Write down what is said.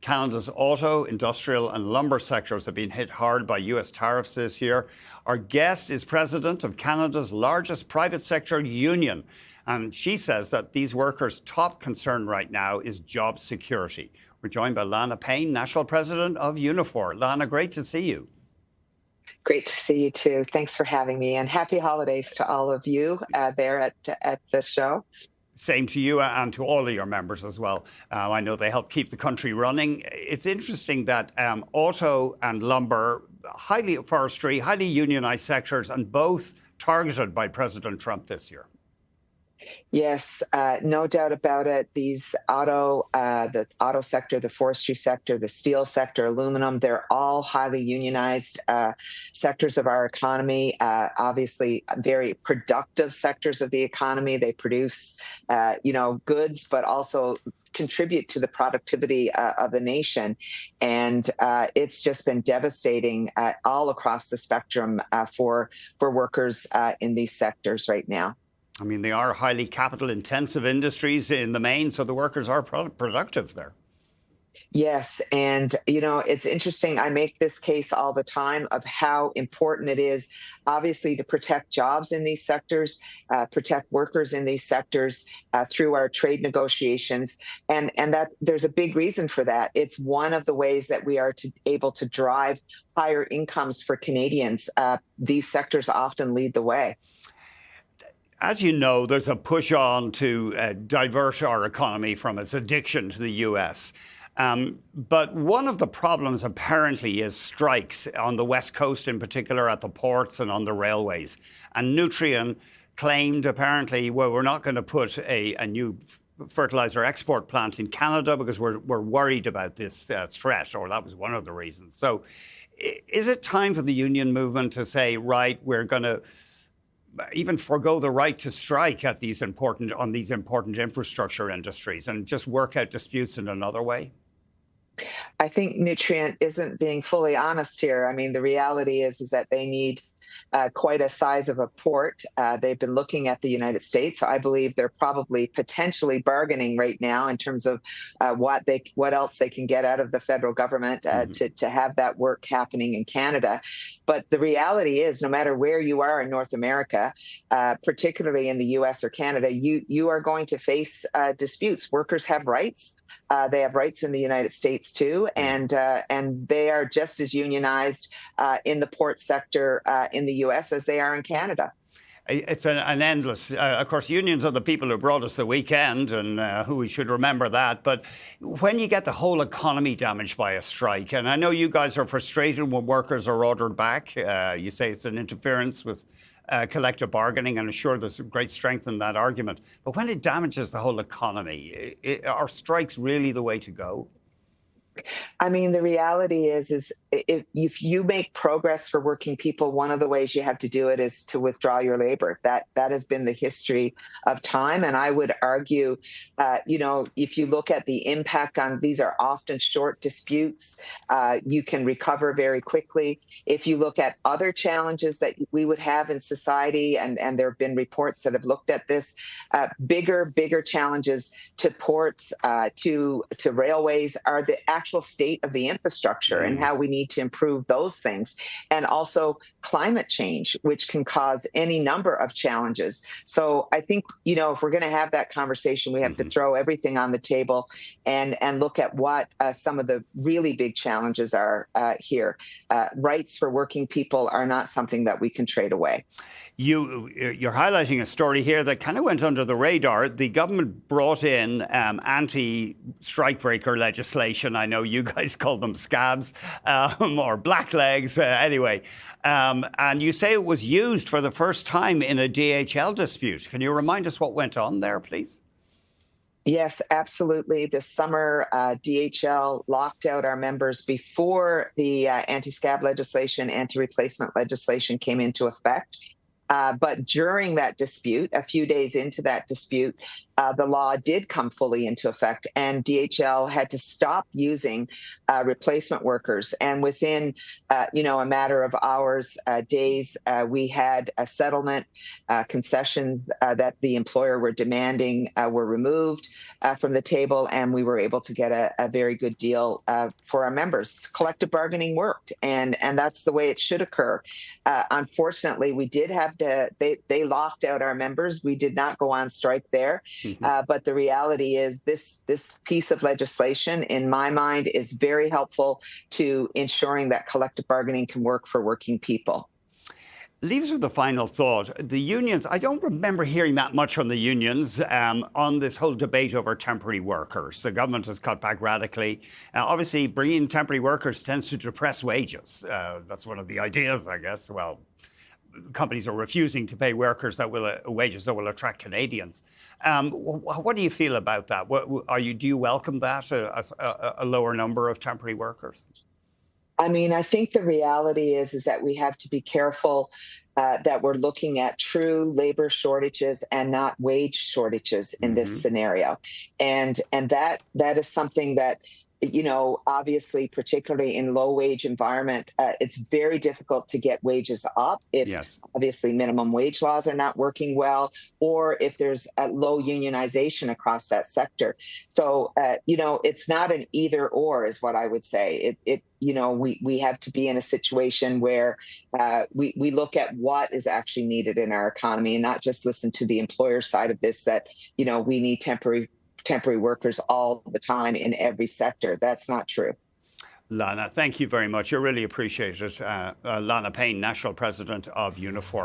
Canada's auto, industrial and lumber sectors have been hit hard by US tariffs this year. Our guest is president of Canada's largest private sector union. And she says that these workers' top concern right now is job security. We're joined by Lana Payne, national president of Unifor. Lana, great to see you. Great to see you too. Thanks for having me, and happy holidays to all of you there at the show. Same to you and to all of your members as well. I know they help keep the country running. It's interesting that auto and lumber, forestry, highly unionized sectors, and both targeted by President Trump this year. Yes, no doubt about it. These the auto sector, the forestry sector, the steel sector, aluminum, they're all highly unionized sectors of our economy. Obviously, very productive sectors of the economy. They produce, goods, but also contribute to the productivity of the nation. And it's just been devastating all across the spectrum for workers in these sectors right now. I mean, they are highly capital-intensive industries in the main, so the workers are productive there. Yes. And, it's interesting. I make this case all the time of how important it is, obviously, to protect jobs in these sectors, protect workers in these sectors through our trade negotiations. And that there's a big reason for that. It's one of the ways that we are able to drive higher incomes for Canadians. These sectors often lead the way. As you know, there's a push on to divert our economy from its addiction to the US. But one of the problems apparently is strikes on the West Coast, in particular at the ports and on the railways. And Nutrien claimed apparently, well, we're not going to put a new fertilizer export plant in Canada because we're worried about this threat, or that was one of the reasons. So is it time for the union movement to say, right, we're going to even forgo the right to strike at these important infrastructure industries and just work out disputes in another way? I think Nutrien isn't being fully honest here. I mean, the reality is that they need quite a size of a port. They've been looking at the United States. I believe they're probably potentially bargaining right now in terms of what else they can get out of the federal government to have that work happening in Canada. But the reality is, no matter where you are in North America, particularly in the U.S. or Canada, you are going to face disputes. Workers have rights. They have rights in the United States too, and they are just as unionized in the port sector in the U.S. as they are in Canada. It's an endless, of course, unions are the people who brought us the weekend, and who we should remember that. But when you get the whole economy damaged by a strike, and I know you guys are frustrated when workers are ordered back, you say it's an interference with collective bargaining, and I'm sure there's great strength in that argument. But when it damages the whole economy, are strikes really the way to go? I mean, the reality is if you make progress for working people, one of the ways you have to do it is to withdraw your labor. That has been the history of time. And I would argue, if you look at the impact on, these are often short disputes, you can recover very quickly. If you look at other challenges that we would have in society, and there have been reports that have looked at this, bigger challenges to ports, to railways are the actual state of the infrastructure and how we need to improve those things, and also climate change, which can cause any number of challenges. So I think, if we're going to have that conversation, we have to throw everything on the table and look at what some of the really big challenges are here. Rights for working people are not something that we can trade away. You're highlighting a story here that kind of went under the radar. The government brought in anti-strikebreaker legislation. I know you guys call them scabs or blacklegs anyway. And you say it was used for the first time in a DHL dispute. Can you remind us what went on there, please? Yes, absolutely. This summer, DHL locked out our members before the anti-scab legislation, anti-replacement legislation came into effect. But during that dispute, a few days into that dispute, the law did come fully into effect, and DHL had to stop using replacement workers. And within, a matter of hours, days, we had a settlement. Concessions that the employer were demanding were removed from the table, and we were able to get a very good deal for our members. Collective bargaining worked, and that's the way it should occur. Unfortunately, we did have to. They locked out our members. We did not go on strike there. But the reality is this piece of legislation, in my mind, is very helpful to ensuring that collective bargaining can work for working people. Leaves with the final thought. The unions, I don't remember hearing that much from the unions on this whole debate over temporary workers. The government has cut back radically. Obviously, bringing in temporary workers tends to depress wages. That's one of the ideas, I guess. Well, companies are refusing to pay workers wages that will attract Canadians. What do you feel about that? Do you welcome that, a lower number of temporary workers? I mean, I think the reality is that we have to be careful that we're looking at true labor shortages and not wage shortages in this scenario, and that is something that, obviously, particularly in low wage environment, it's very difficult to get wages up if obviously minimum wage laws are not working well, or if there's a low unionization across that sector. So, it's not an either or is what I would say. We have to be in a situation where we look at what is actually needed in our economy and not just listen to the employer side of this, that, we need temporary workers all the time in every sector. That's not true. Lana, thank you very much. I really appreciate it. Lana Payne, National President of Unifor.